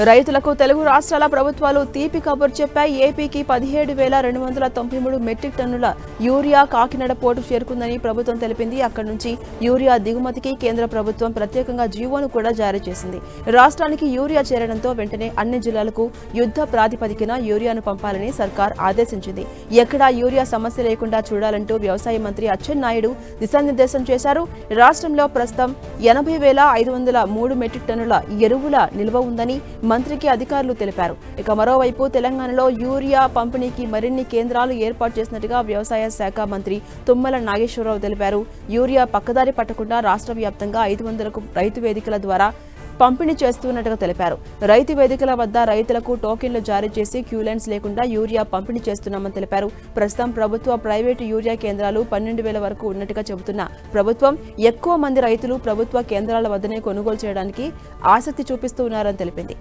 రైతులకు తెలుగు రాష్ట్రాల ప్రభుత్వాలు తీపి కబురు చెప్పాయి. ఏపీకి 17,293 మెట్రిక్ టన్నుల యూరియా కాకినాడ పోర్టు చేరుకుందని ప్రభుత్వం తెలిపింది. అక్కడి నుంచి యూరియా దిగుమతికి కేంద్ర ప్రభుత్వం ప్రత్యేకంగా జీవోను కూడా జారీ చేసింది. రాష్ట్రానికి యూరియా చేరడంతో వెంటనే అన్ని జిల్లాలకు యుద్ధ ప్రాతిపదికన యూరియాను పంపాలని సర్కార్ ఆదేశించింది. ఎక్కడా యూరియా సమస్య లేకుండా చూడాలంటూ వ్యవసాయ మంత్రి అచ్చెన్నాయుడు దిశానిర్దేశం చేశారు. రాష్ట్రంలో ప్రస్తుతం 80,503 మెట్రిక్ టన్నుల ఎరువుల నిల్వ ఉందని మంత్రికి అధికారులు తెలిపారు. ఇక మరోవైపు తెలంగాణలో యూరియా పంపిణీకి మరిన్ని కేంద్రాలు ఏర్పాటు చేసినట్టుగా వ్యవసాయ శాఖ మంత్రి తుమ్మల నాగేశ్వరరావు తెలిపారు. యూరియా పక్కదారి పట్టకుండా రాష్ట్ర వ్యాప్తంగా 500కు రైతు వేదికల ద్వారా పంపిణీ చేస్తున్నట్టుగా తెలిపారు. రైతు వేదికల వద్ద రైతులకు టోకెన్లు జారీ చేసి క్యూలైన్స్ లేకుండా యూరియా పంపిణీ చేస్తున్నామని తెలిపారు. ప్రస్తుతం ప్రభుత్వ ప్రైవేటు యూరియా కేంద్రాలు 12,000 వరకు ఉన్నట్టుగా చెబుతున్న ప్రభుత్వం ఎక్కువ మంది రైతులు ప్రభుత్వ కేంద్రాల వద్దనే కొనుగోలు చేయడానికి ఆసక్తి చూపిస్తున్నారని తెలిపింది.